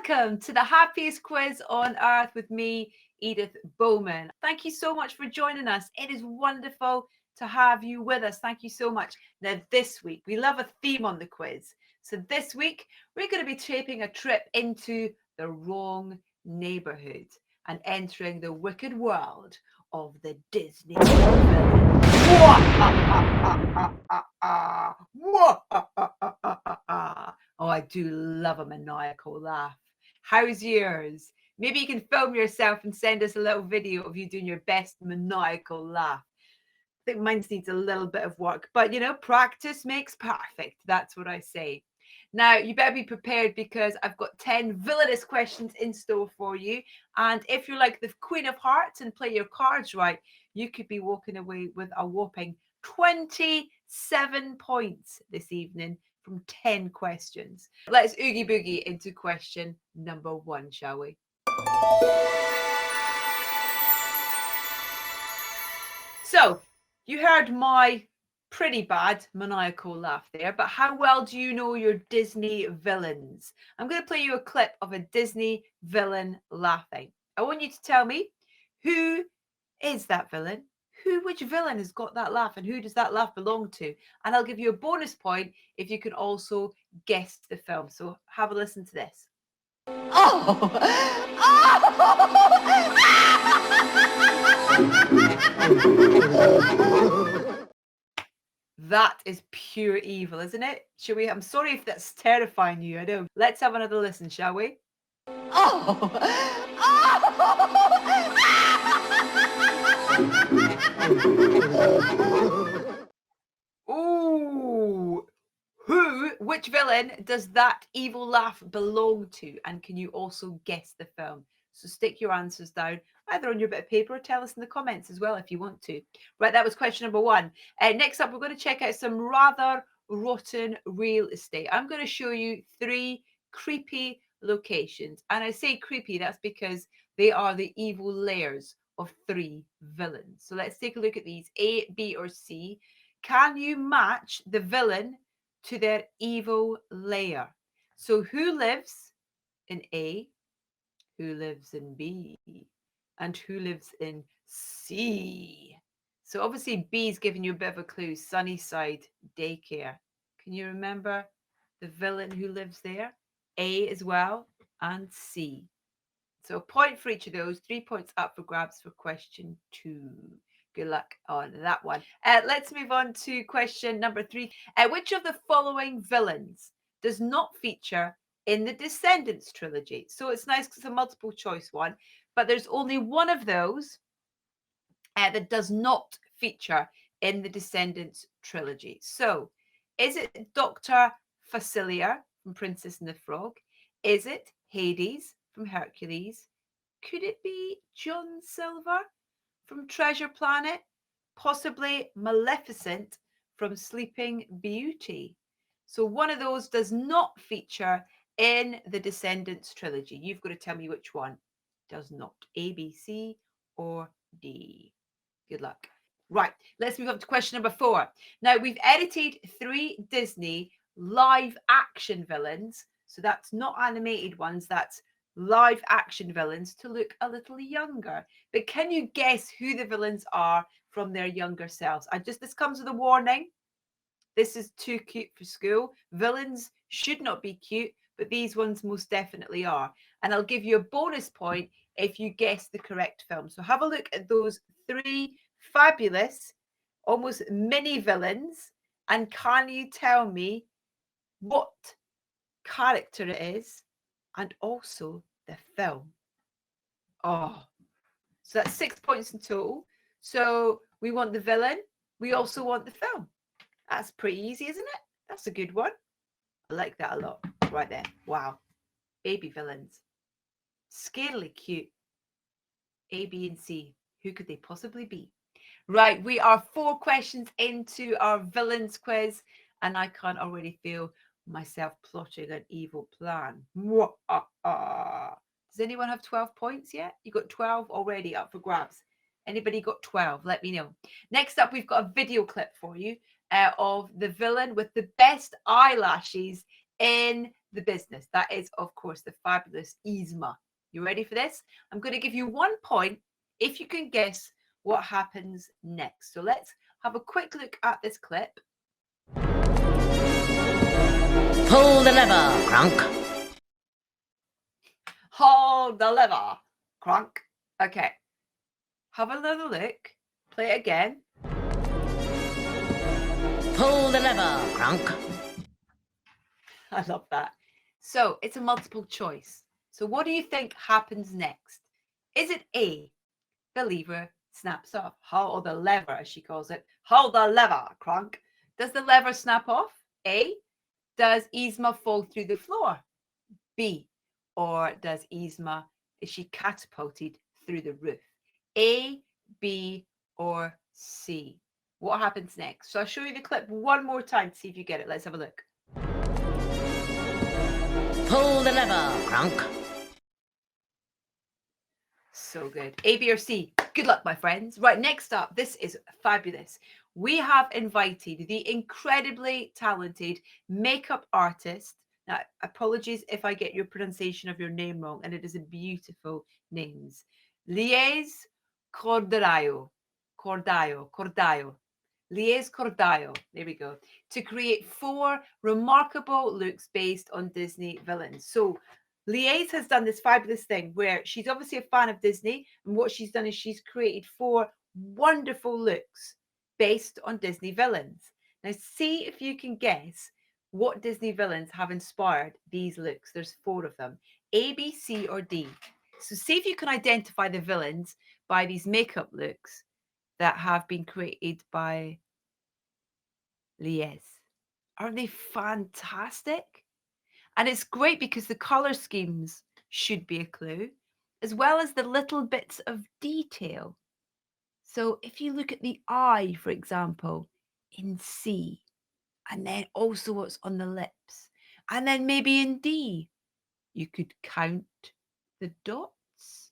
Welcome to the happiest quiz on earth with me, Edith Bowman. Thank you so much for joining us. It is wonderful to have you with us. Thank you so much. Now, this week, we love a theme on the quiz. So this week, we're going to be taking a trip into the wrong neighborhood and entering the wicked world of the Disney villain. Oh, I do love a maniacal laugh. How's yours? Maybe you can film yourself and send us a little video of you doing your best maniacal laugh. I think mine needs a little bit of work, but you know, practice makes perfect. That's what I say. Now, you better be prepared because I've got 10 villainous questions in store for you. And if you're like the Queen of Hearts and play your cards right, you could be walking away with a whopping 27 points this evening from 10 questions. Let's oogie boogie into question number 1, shall we? So, you heard my pretty bad maniacal laugh there, but how well do you know your Disney villains? I'm going to play you a clip of a Disney villain laughing. I want you to tell me, who is that villain? Which villain has got that laugh, and who does that laugh belong to? And I'll give you a bonus point if you can also guess the film. So have a listen to this. That is pure evil, isn't it? Shall we? I'm sorry if that's terrifying you. I know. Let's have another listen, shall we? Ooh. Which villain does that evil laugh belong to? And can you also guess the film? So stick your answers down either on your bit of paper or tell us in the comments as well if you want to. Right, that was question number 1. Next up, we're going to check out some rather rotten real estate. I'm going to show you 3 creepy locations. And I say creepy, that's because they are the evil layers of 3 villains. So let's take a look at these, A, B, or C. Can you match the villain to their evil lair? So who lives in A, who lives in B, and who lives in C? So obviously B is giving you a bit of a clue, Sunnyside Daycare. Can you remember the villain who lives there? A as well, and C. So a point for each of those, 3 points up for grabs for question 2. Good luck on that one. Let's move on to question number 3. Which of the following villains does not feature in the Descendents trilogy? So it's nice because it's a multiple choice one, but there's only one of those that does not feature in the Descendants trilogy. So is it Dr. Facilier from Princess and the Frog? Is it Hades from Hercules? Could it be John Silver from Treasure Planet? Possibly Maleficent from Sleeping Beauty. So one of those does not feature in the Descendants trilogy. You've got to tell me which one does not. A, B, C, or D. Good luck. Right, let's move on to question number 4. Now, we've edited 3 Disney live action villains. So that's not animated ones, that's live action villains to look a little younger. But can you guess who the villains are from their younger selves? This comes with a warning. This is too cute for school. Villains should not be cute, but these ones most definitely are. And I'll give you a bonus point if you guess the correct film. So have a look at those 3 fabulous, almost mini villains. And can you tell me what character it is? And also the film. Oh, so that's 6 points in total. So we want the villain. We also want the film. That's pretty easy, isn't it? That's a good one. I like that a lot. Right there. Wow. Baby villains. Scarily cute. A, B, and C. Who could they possibly be? Right. We are 4 questions into our villains quiz, and I can already feel myself plotting an evil plan. Does anyone have 12 points yet? You got 12 already up for grabs. Anybody got 12? Let me know. Next up, we've got a video clip for you of the villain with the best eyelashes in the business. That is, of course, the fabulous Yzma. You ready for this? I'm going to give you 1 point if you can guess what happens next. So let's have a quick look at this clip. Pull the lever, Crunk. Hold the lever, Crunk. Okay. Have another look. Play it again. Pull the lever, Crunk. I love that. So it's a multiple choice. So what do you think happens next? Is it A, the lever snaps off? Hold the lever, as she calls it. Hold the lever, Crunk. Does the lever snap off? A, does Yzma fall through the floor? B, or does Yzma, is she catapulted through the roof? A, B, or C? What happens next? So I'll show you the clip one more time to see if you get it. Let's have a look. Pull the lever, Crunk. So good. A, B, or C? Good luck, my friends. Right, next up, this is fabulous. We have invited the incredibly talented makeup artist. Now, apologies if I get your pronunciation of your name wrong, and it is a beautiful name. Lies Cordeiro. Lies Cordeiro. There we go. To create 4 remarkable looks based on Disney villains. So Lies has done this fabulous thing where she's obviously a fan of Disney, and what she's done is she's created 4 wonderful looks based on Disney villains. Now, see if you can guess what Disney villains have inspired these looks. There's 4 of them: A, B, C, or D. So see if you can identify the villains by these makeup looks that have been created by Lies. Aren't they fantastic? And it's great because the color schemes should be a clue, as well as the little bits of detail. So if you look at the eye, for example, in C, and then also what's on the lips, and then maybe in D, you could count the dots.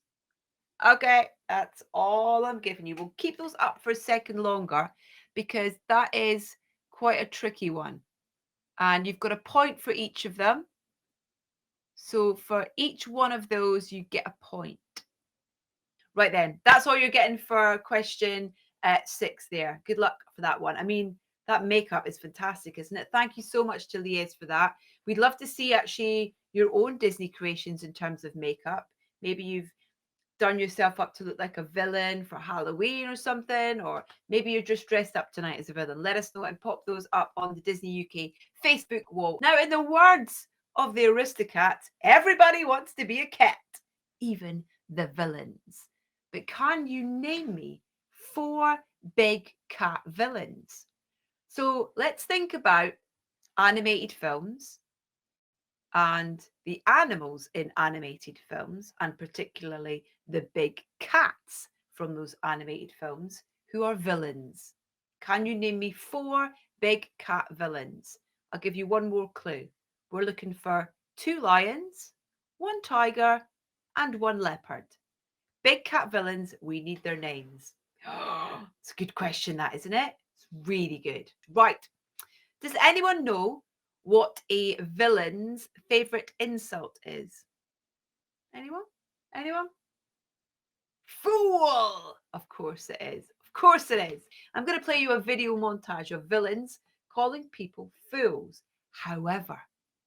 Okay, that's all I'm giving you. We'll keep those up for a second longer because that is quite a tricky one. And you've got a point for each of them. So for each one of those, you get a point. Right then, that's all you're getting for question 6 there. Good luck for that one. I mean, that makeup is fantastic, isn't it? Thank you so much to Lies for that. We'd love to see actually your own Disney creations in terms of makeup. Maybe you've done yourself up to look like a villain for Halloween or something, or maybe you're just dressed up tonight as a villain. Let us know and pop those up on the Disney UK Facebook wall. Now, in the words of the Aristocat, everybody wants to be a cat, even the villains. But can you name me 4 big cat villains? So let's think about animated films and the animals in animated films, and particularly the big cats from those animated films who are villains. Can you name me 4 big cat villains? I'll give you one more clue. We're looking for 2 lions, 1 tiger, and 1 leopard. Big cat villains, we need their names. It's a good question, that, isn't it? It's really good. Right. Does anyone know what a villain's favorite insult is? Anyone? Anyone? Fool! Of course it is. Of course it is. I'm going to play you a video montage of villains calling people fools. However,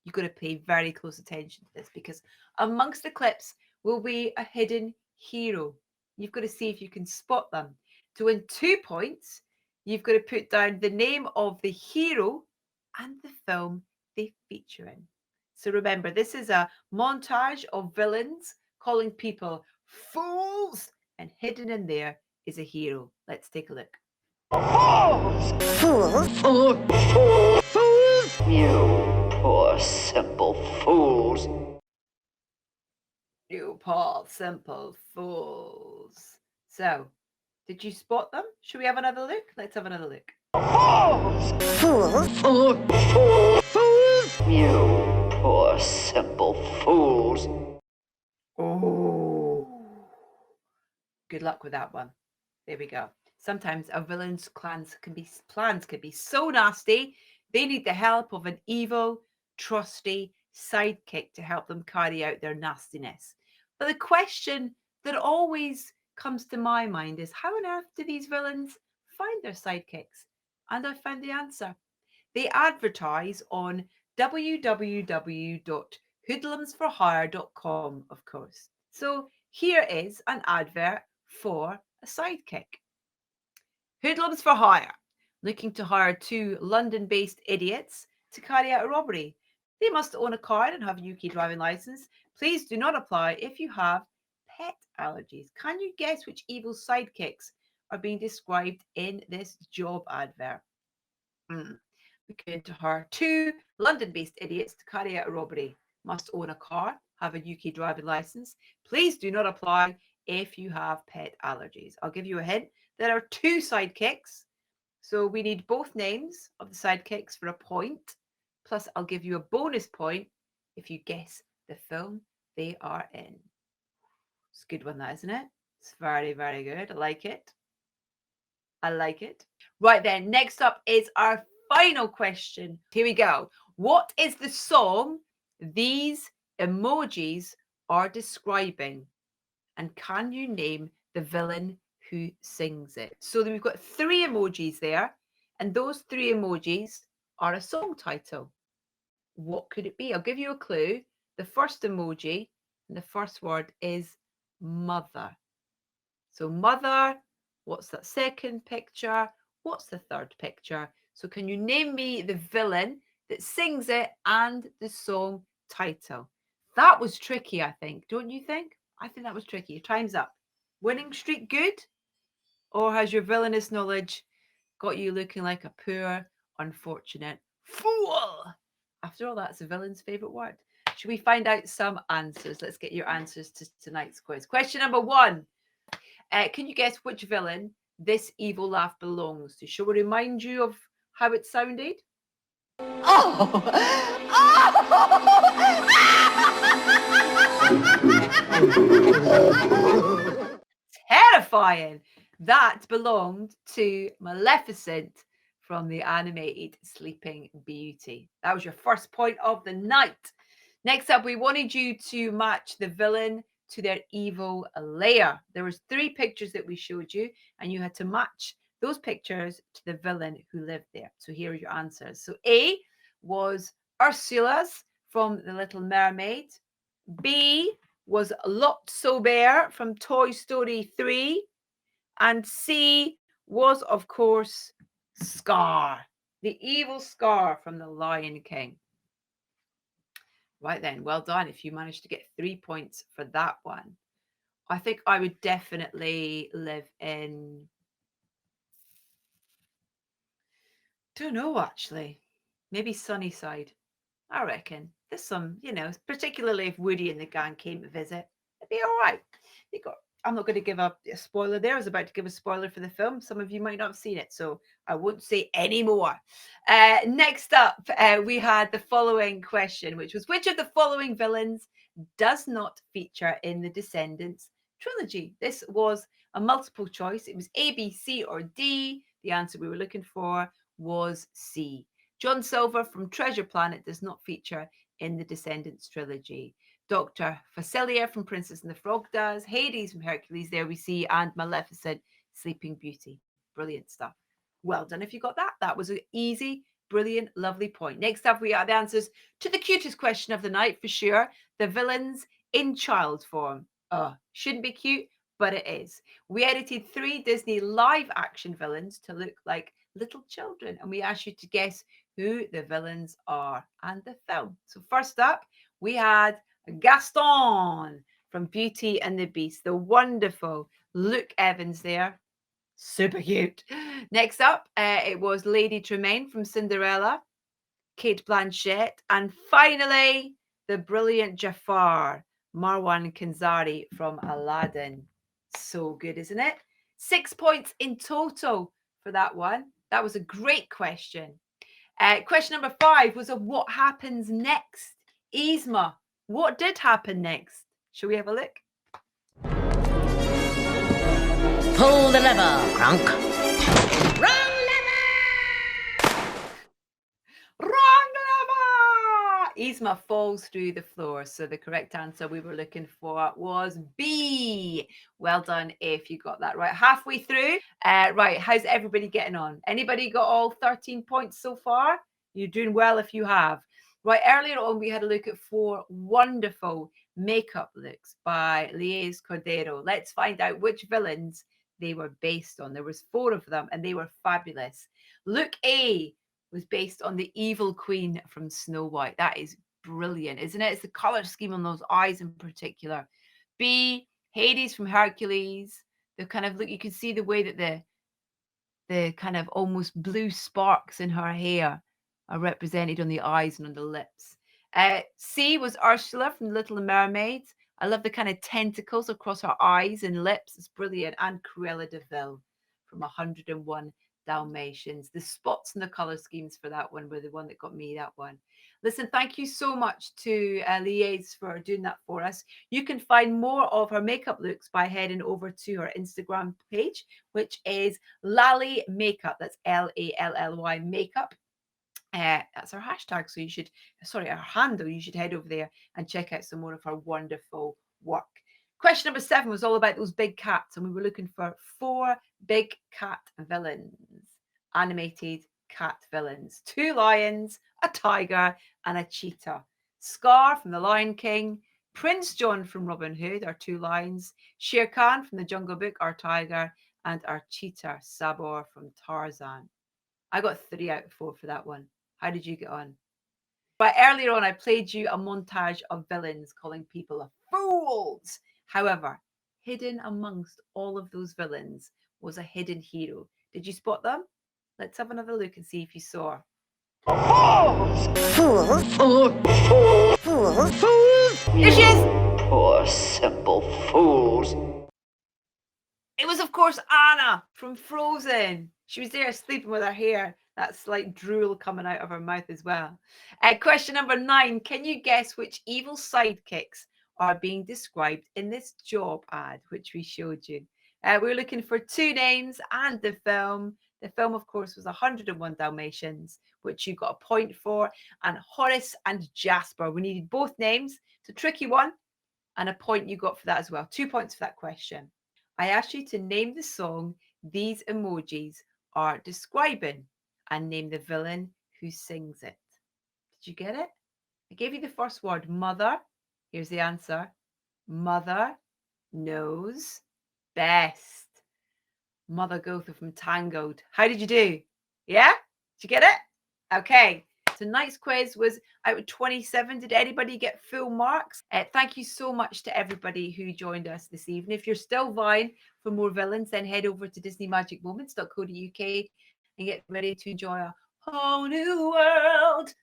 you've got to pay very close attention to this because amongst the clips will be a hidden hero. You've got to see if you can spot them. To win 2 points, you've got to put down the name of the hero and the film they feature in. So remember, this is a montage of villains calling people fools, and hidden in there is a hero. Let's take a look. Fools! Fools! Fools! Fools! You poor simple fools. You poor simple fools. So, did you spot them? Should we have another look? Let's have another look. Fools! Fools! Fools! Fools! You poor simple fools. Oh. Good luck with that one. There we go. Sometimes a villain's plans can be so nasty, they need the help of an evil, trusty, sidekick to help them carry out their nastiness. But the question that always comes to my mind is, how on earth do these villains find their sidekicks? And I found the answer. They advertise on www.hoodlumsforhire.com, of course. So here is an advert for a sidekick. Hoodlums for Hire, looking to hire 2 London-based idiots to carry out a robbery. They must own a car and have a UK driving licence. Please do not apply if you have pet allergies. Can you guess which evil sidekicks are being described in this job advert? Looking to hire 2 London-based idiots to carry out a robbery. Must own a car, have a UK driving licence. Please do not apply if you have pet allergies. I'll give you a hint. There are 2 sidekicks. So we need both names of the sidekicks for a point. Plus, I'll give you a bonus point if you guess the film they are in. It's a good one, that, isn't it? It's very, very good. I like it. I like it. Right then, next up is our final question. Here we go. What is the song these emojis are describing? And can you name the villain who sings it? So we've got 3 emojis there, and those 3 emojis are a song title. What could it be? I'll give you a clue. The first emoji and the first word is mother. So mother, what's that second picture? What's the third picture? So can you name me the villain that sings it and the song title? That was tricky, I think. Don't you think? I think that was tricky. Time's up. Winning streak good? Or has your villainous knowledge got you looking like a poor, unfortunate fool? After all, that's a villain's favourite word. Should we find out some answers? Let's get your answers to tonight's quiz. Question number 1. Can you guess which villain this evil laugh belongs to? Shall we remind you of how it sounded? Oh! Oh! Terrifying. That belonged to Maleficent from the animated Sleeping Beauty. That was your first point of the night. Next up, we wanted you to match the villain to their evil lair. There was 3 pictures that we showed you, and you had to match those pictures to the villain who lived there. So here are your answers. So A was Ursula's from The Little Mermaid. B was Lotso Bear from Toy Story 3. And C was, of course, Scar, the evil Scar from The Lion King. Right then, well done if you managed to get 3 points for that one. I think I would definitely live in... Don't know, actually. Maybe Sunnyside. I reckon. There's some, particularly if Woody and the gang came to visit, it'd be all right. I'm not going to give a spoiler there. I was about to give a spoiler for the film. Some of you might not have seen it, so I won't say any more. Next up, we had the following question, which was, which of the following villains does not feature in the Descendents trilogy? This was a multiple choice. It was A, B, C, or D. The answer we were looking for was C. John Silver from Treasure Planet does not feature in the Descendants trilogy. Dr. Facilier from Princess and the Frog does. Hades from Hercules, there we see, and Maleficent, Sleeping Beauty. Brilliant stuff. Well done if you got that. That was an easy, brilliant, lovely point. Next up, we got the answers to the cutest question of the night, for sure. The villains in child form. Shouldn't be cute, but it is. We edited 3 Disney live-action villains to look like little children, and we asked you to guess who the villains are and the film. So first up, we had Gaston from Beauty and the Beast, the wonderful Luke Evans there. Super cute. Next up, it was Lady Tremaine from Cinderella, Kate Blanchett, and finally, the brilliant Jafar, Marwan Kenzari from Aladdin. So good, isn't it? 6 points in total for that one. That was a great question. Question number 5 was what happens next? Yzma, what did happen next? Shall we have a look? Pull the lever, Kronk. Wrong lever! Wrong lever! Yzma falls through the floor. So the correct answer we were looking for was B. Well done if you got that right. Halfway through. Right, how's everybody getting on? Anybody got all 13 points so far? You're doing well if you have. Right, earlier on we had a look at 4 wonderful makeup looks by LAIR's Cordeiro. Let's find out which villains they were based on. There was 4 of them and they were fabulous. Look A was based on the evil queen from Snow White. That is brilliant, isn't it? It's the color scheme on those eyes in particular. B, Hades from Hercules. The kind of look, you can see the way that the kind of almost blue sparks in her hair are represented on the eyes and on the lips. C was Ursula from Little Mermaid. I love the kind of tentacles across her eyes and lips. It's brilliant. And Cruella de Vil from 101 Dalmatians. The spots and the color schemes for that one were the one that got me that one. Listen, thank you so much to LAIR for doing that for us. You can find more of her makeup looks by heading over to her Instagram page, which is Lally Makeup. That's Lally Makeup. That's our hashtag. So you should, our handle, you should head over there and check out some more of her wonderful work. Question number 7 was all about those big cats, and we were looking for 4 big cat villains, animated cat villains. 2 lions, a tiger, and a cheetah. Scar from The Lion King, Prince John from Robin Hood, our 2 lions, Shere Khan from The Jungle Book, our tiger, and our cheetah, Sabor from Tarzan. I got 3 out of 4 for that one. How did you get on? But earlier on, I played you a montage of villains calling people fools. However, hidden amongst all of those villains was a hidden hero. Did you spot them? Let's have another look and see if you saw. Fools! Fools! Fools! Fools! Here she is! Poor simple fools. It was, of course, Anna from Frozen. She was there sleeping with her hair. That slight drool coming out of her mouth as well. Question number 9. Can you guess which evil sidekicks are being described in this job ad, which we showed you? We're looking for 2 names and the film. The film, of course, was 101 Dalmatians, which you got a point for, and Horace and Jasper. We needed both names. It's a tricky one, and a point you got for that as well. 2 points for that question. I asked you to name the song these emojis are describing and name the villain who sings it. Did you get it? I gave you the first word, mother. Here's the answer. Mother knows best. Mother Gothel from Tangled. How did you do? Yeah? Did you get it? Okay. Tonight's quiz was out of 27. Did anybody get full marks? Thank you so much to everybody who joined us this evening. If you're still vying for more villains, then head over to disneymagicmoments.co.uk and get ready to enjoy a whole new world,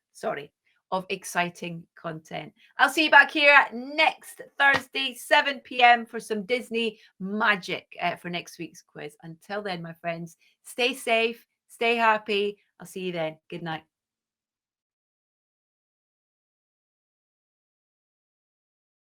of exciting content. I'll see you back here next Thursday, 7 p.m. for some Disney magic for next week's quiz. Until then, my friends, stay safe, stay happy. I'll see you then. Good night.